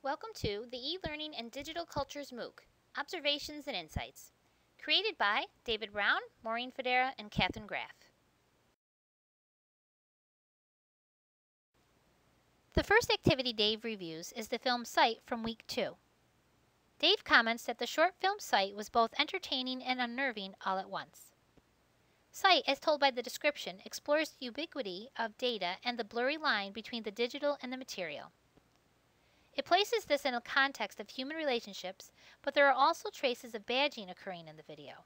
Welcome to the E-Learning and Digital Cultures MOOC, Observations and Insights, created by David Brown, Maureen Fodera, and Katherine Graf. The first activity Dave reviews is the film Sight from week 2. Dave comments that the short film Sight was both entertaining and unnerving all at once. Sight, as told by the description, explores the ubiquity of data and the blurry line between the digital and the material. It places this in a context of human relationships, but there are also traces of badging occurring in the video.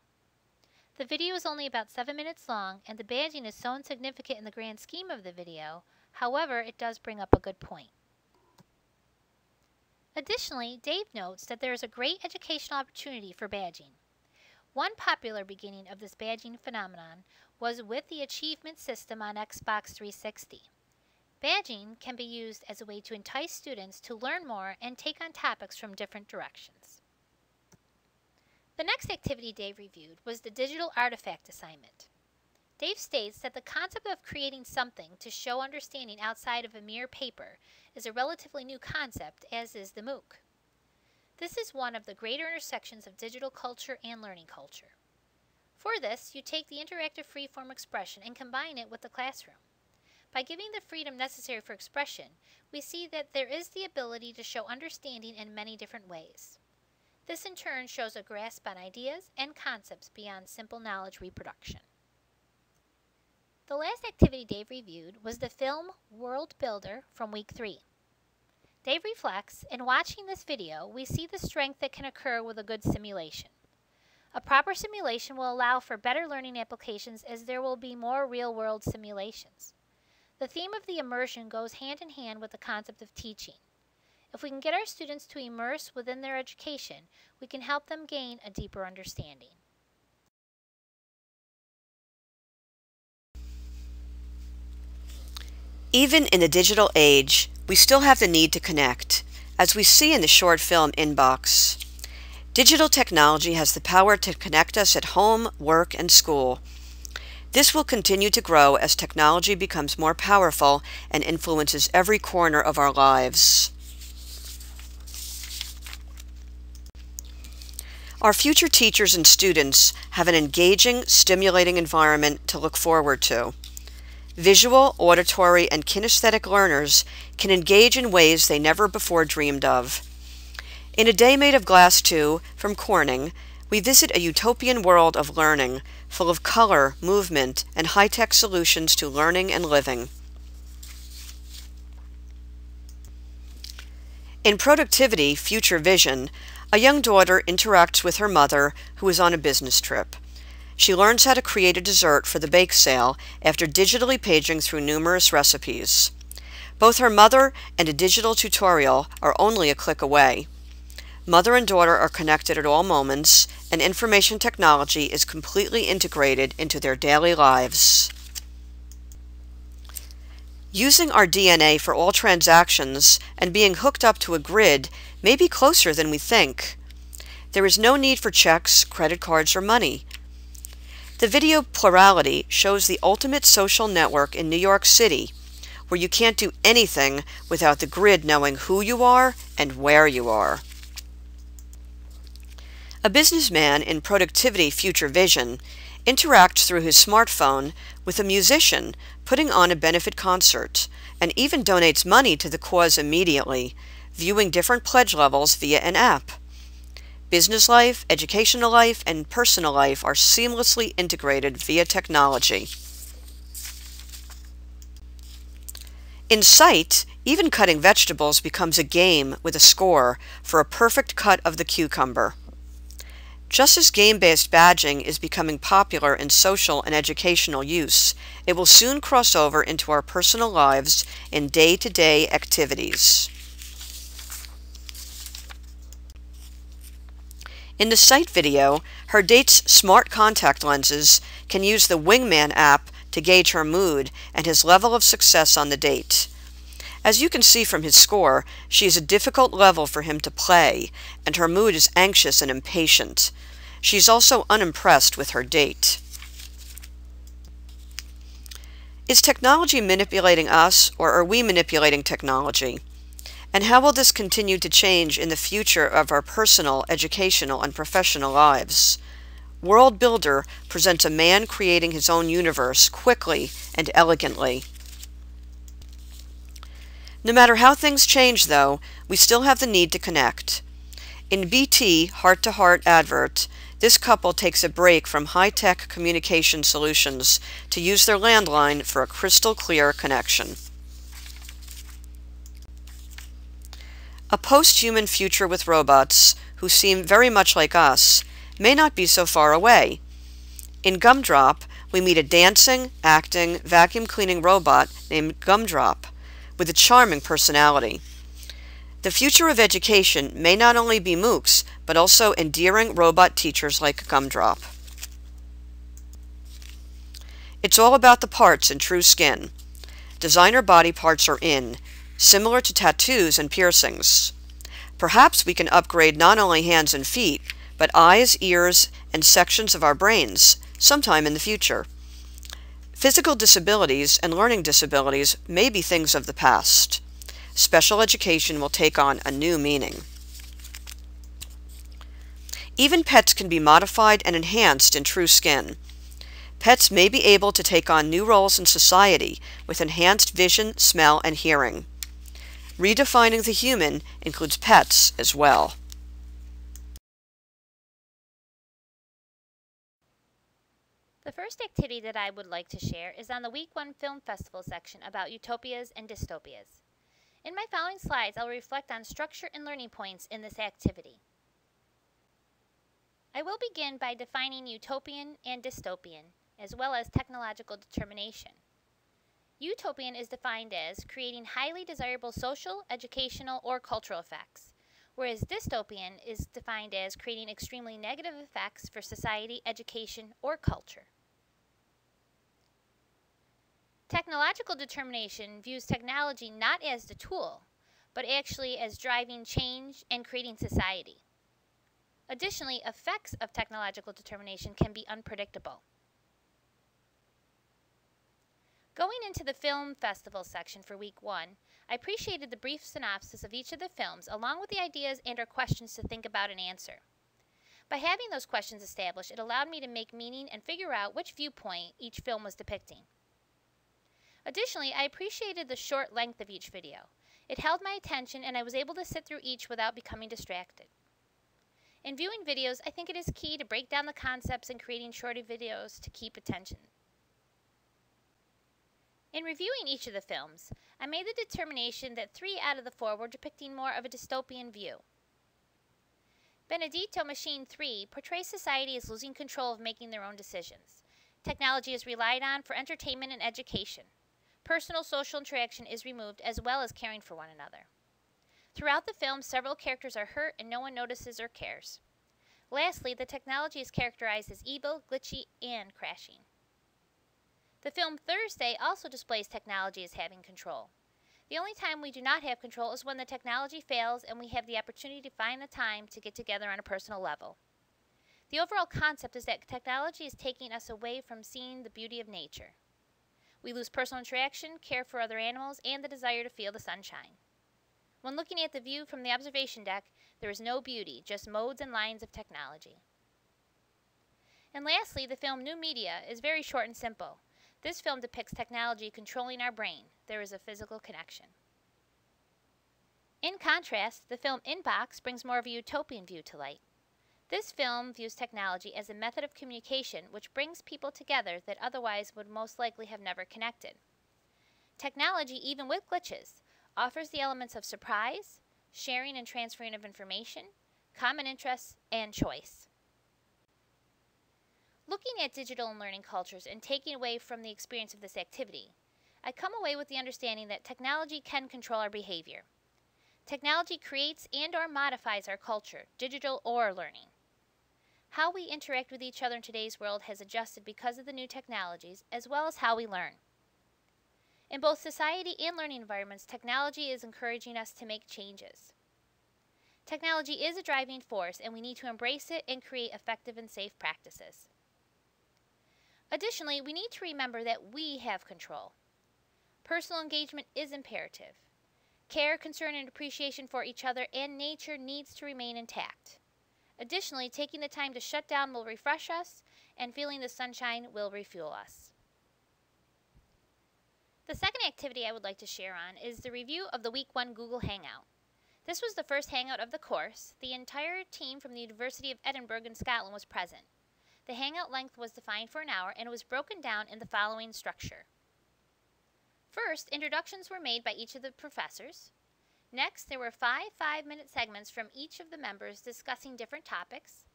The video is only about 7 minutes long, and the badging is so insignificant in the grand scheme of the video. However, it does bring up a good point. Additionally, Dave notes that there is a great educational opportunity for badging. One popular beginning of this badging phenomenon was with the achievement system on Xbox 360. Badging can be used as a way to entice students to learn more and take on topics from different directions. The next activity Dave reviewed was the digital artifact assignment. Dave states that the concept of creating something to show understanding outside of a mere paper is a relatively new concept, as is the MOOC. This is one of the greater intersections of digital culture and learning culture. For this, you take the interactive free-form expression and combine it with the classroom. By giving the freedom necessary for expression, we see that there is the ability to show understanding in many different ways. This in turn shows a grasp on ideas and concepts beyond simple knowledge reproduction. The last activity Dave reviewed was the film World Builder from week 3. Dave reflects, in watching this video, we see the strength that can occur with a good simulation. A proper simulation will allow for better learning applications as there will be more real-world simulations. The theme of the immersion goes hand in hand with the concept of teaching. If we can get our students to immerse within their education, we can help them gain a deeper understanding. Even in the digital age, we still have the need to connect, as we see in the short film Inbox. Digital technology has the power to connect us at home, work, and school. This will continue to grow as technology becomes more powerful and influences every corner of our lives. Our future teachers and students have an engaging, stimulating environment to look forward to. Visual, auditory, and kinesthetic learners can engage in ways they never before dreamed of. In A Day Made of Glass 2 from Corning, we visit a utopian world of learning, full of color, movement, and high-tech solutions to learning and living. In Productivity, Future Vision, a young daughter interacts with her mother, who is on a business trip. She learns how to create a dessert for the bake sale after digitally paging through numerous recipes. Both her mother and a digital tutorial are only a click away. Mother and daughter are connected at all moments, and information technology is completely integrated into their daily lives. Using our DNA for all transactions and being hooked up to a grid may be closer than we think. There is no need for checks, credit cards, or money. The video Plurality shows the ultimate social network in New York City, where you can't do anything without the grid knowing who you are and where you are. A businessman in Productivity Future Vision interacts through his smartphone with a musician putting on a benefit concert, and even donates money to the cause immediately, viewing different pledge levels via an app. Business life, educational life, and personal life are seamlessly integrated via technology. In Sight, even cutting vegetables becomes a game with a score for a perfect cut of the cucumber. Just as game-based badging is becoming popular in social and educational use, it will soon cross over into our personal lives in day-to-day activities. In the Sight video, her date's smart contact lenses can use the Wingman app to gauge her mood and his level of success on the date. As you can see from his score, she is a difficult level for him to play, and her mood is anxious and impatient. She's also unimpressed with her date. Is technology manipulating us, or are we manipulating technology? And how will this continue to change in the future of our personal, educational, and professional lives? World Builder presents a man creating his own universe quickly and elegantly. No matter how things change, though, we still have the need to connect. In BT Heart to Heart advert, this couple takes a break from high-tech communication solutions to use their landline for a crystal clear connection. A post-human future with robots, who seem very much like us, may not be so far away. In Gumdrop, we meet a dancing, acting, vacuum-cleaning robot named Gumdrop, with a charming personality. The future of education may not only be MOOCs, but also endearing robot teachers like Gumdrop. It's all about the parts in true skin. Designer body parts are in, similar to tattoos and piercings. Perhaps we can upgrade not only hands and feet, but eyes, ears, and sections of our brains sometime in the future. Physical disabilities and learning disabilities may be things of the past. Special education will take on a new meaning. Even pets can be modified and enhanced in true skin. Pets may be able to take on new roles in society with enhanced vision, smell, and hearing. Redefining the human includes pets as well. The first activity that I would like to share is on the Week 1 Film Festival section about utopias and dystopias. In my following slides, I'll reflect on structure and learning points in this activity. I will begin by defining utopian and dystopian, as well as technological determination. Utopian is defined as creating highly desirable social, educational, or cultural effects, whereas dystopian is defined as creating extremely negative effects for society, education, or culture. Technological determination views technology not as the tool, but actually as driving change and creating society. Additionally, effects of technological determination can be unpredictable. Going into the film festival section for Week 1, I appreciated the brief synopsis of each of the films along with the ideas and/or questions to think about and answer. By having those questions established, it allowed me to make meaning and figure out which viewpoint each film was depicting. Additionally, I appreciated the short length of each video. It held my attention and I was able to sit through each without becoming distracted. In viewing videos, I think it is key to break down the concepts and creating shorter videos to keep attention. In reviewing each of the films, I made the determination that 3 out of the 4 were depicting more of a dystopian view. Benedetto Machine 3 portrays society as losing control of making their own decisions. Technology is relied on for entertainment and education. Personal social interaction is removed as well as caring for one another. Throughout the film, several characters are hurt and no one notices or cares. Lastly, the technology is characterized as evil, glitchy, and crashing. The film Thursday also displays technology as having control. The only time we do not have control is when the technology fails and we have the opportunity to find the time to get together on a personal level. The overall concept is that technology is taking us away from seeing the beauty of nature. We lose personal interaction, care for other animals, and the desire to feel the sunshine. When looking at the view from the observation deck, there is no beauty, just modes and lines of technology. And lastly, the film New Media is very short and simple. This film depicts technology controlling our brain. There is a physical connection. In contrast, the film Inbox brings more of a utopian view to light. This film views technology as a method of communication which brings people together that otherwise would most likely have never connected. Technology, even with glitches, offers the elements of surprise, sharing and transferring of information, common interests, and choice. Looking at digital and learning cultures and taking away from the experience of this activity, I come away with the understanding that technology can control our behavior. Technology creates and/or modifies our culture, digital or learning. How we interact with each other in today's world has adjusted because of the new technologies, as well as how we learn. In both society and learning environments, technology is encouraging us to make changes. Technology is a driving force, and we need to embrace it and create effective and safe practices. Additionally, we need to remember that we have control. Personal engagement is imperative. Care, concern, and appreciation for each other and nature needs to remain intact. Additionally, taking the time to shut down will refresh us, and feeling the sunshine will refuel us. The second activity I would like to share on is the review of the Week 1 Google Hangout. This was the first Hangout of the course. The entire team from the University of Edinburgh in Scotland was present. The Hangout length was defined for an hour, and it was broken down in the following structure. First, introductions were made by each of the professors. Next, there were 5 5-minute segments from each of the members discussing different topics.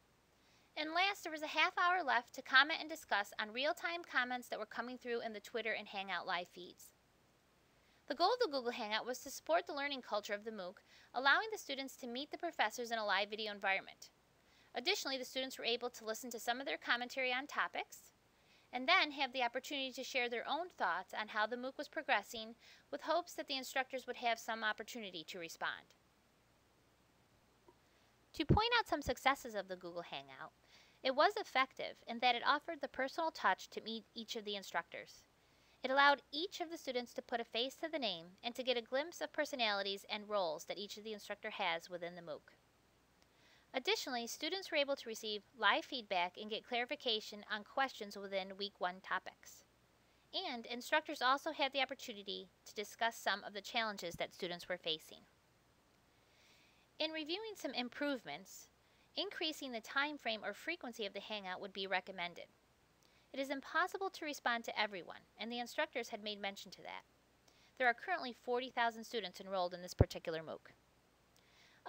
And last, there was a half hour left to comment and discuss on real-time comments that were coming through in the Twitter and Hangout live feeds. The goal of the Google Hangout was to support the learning culture of the MOOC, allowing the students to meet the professors in a live video environment. Additionally, the students were able to listen to some of their commentary on topics, and then have the opportunity to share their own thoughts on how the MOOC was progressing, with hopes that the instructors would have some opportunity to respond. To point out some successes of the Google Hangout, it was effective in that it offered the personal touch to meet each of the instructors. It allowed each of the students to put a face to the name and to get a glimpse of personalities and roles that each of the instructor has within the MOOC. Additionally, students were able to receive live feedback and get clarification on questions within Week 1 topics. And instructors also had the opportunity to discuss some of the challenges that students were facing. In reviewing some improvements, increasing the time frame or frequency of the Hangout would be recommended. It is impossible to respond to everyone, and the instructors had made mention to that. There are currently 40,000 students enrolled in this particular MOOC.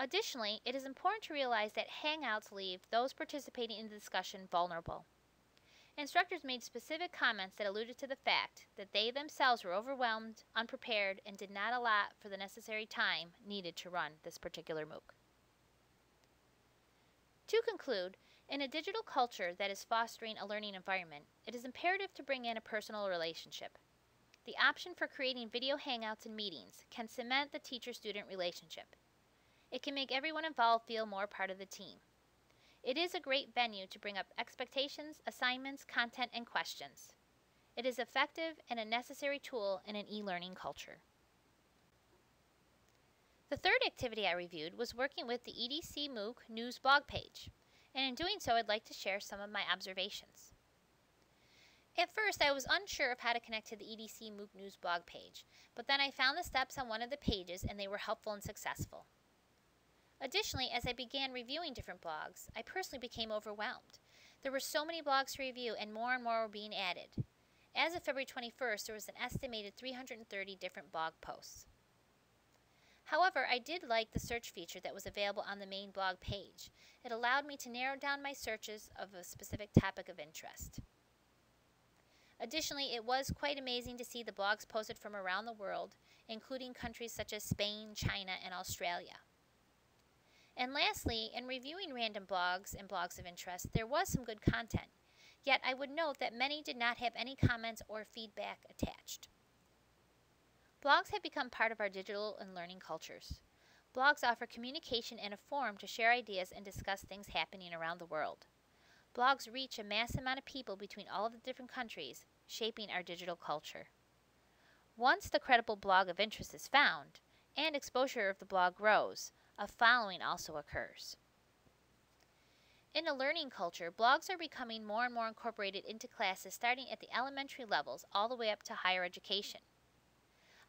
Additionally, it is important to realize that Hangouts leave those participating in the discussion vulnerable. Instructors made specific comments that alluded to the fact that they themselves were overwhelmed, unprepared, and did not allot for the necessary time needed to run this particular MOOC. To conclude, in a digital culture that is fostering a learning environment, it is imperative to bring in a personal relationship. The option for creating video hangouts and meetings can cement the teacher-student relationship. It can make everyone involved feel more part of the team. It is a great venue to bring up expectations, assignments, content, and questions. It is effective and a necessary tool in an e-learning culture. The third activity I reviewed was working with the EDC MOOC news blog page, and in doing so I'd like to share some of my observations. At first I was unsure of how to connect to the EDC MOOC news blog page, but then I found the steps on one of the pages and they were helpful and successful. Additionally, as I began reviewing different blogs, I personally became overwhelmed. There were so many blogs to review and more were being added. As of February 21st, there was an estimated 330 different blog posts. However, I did like the search feature that was available on the main blog page. It allowed me to narrow down my searches of a specific topic of interest. Additionally, it was quite amazing to see the blogs posted from around the world, including countries such as Spain, China, and Australia. And lastly, in reviewing random blogs and blogs of interest, there was some good content. Yet I would note that many did not have any comments or feedback attached. Blogs have become part of our digital and learning cultures. Blogs offer communication and a forum to share ideas and discuss things happening around the world. Blogs reach a mass amount of people between all of the different countries, shaping our digital culture. Once the credible blog of interest is found, and exposure of the blog grows, a following also occurs. In a learning culture, blogs are becoming more and more incorporated into classes starting at the elementary levels all the way up to higher education.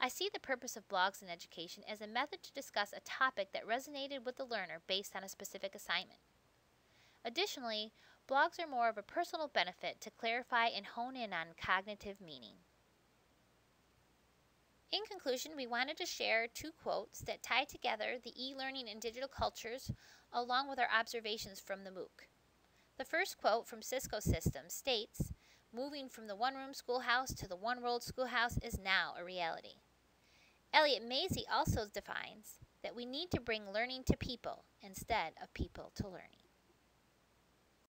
I see the purpose of blogs in education as a method to discuss a topic that resonated with the learner based on a specific assignment. Additionally, blogs are more of a personal benefit to clarify and hone in on cognitive meaning. In conclusion, we wanted to share 2 quotes that tie together the e-learning and digital cultures along with our observations from the MOOC. The first quote from Cisco Systems states, "Moving from the one-room schoolhouse to the one-world schoolhouse is now a reality." Elliot Mazie also defines that we need to bring learning to people instead of people to learning.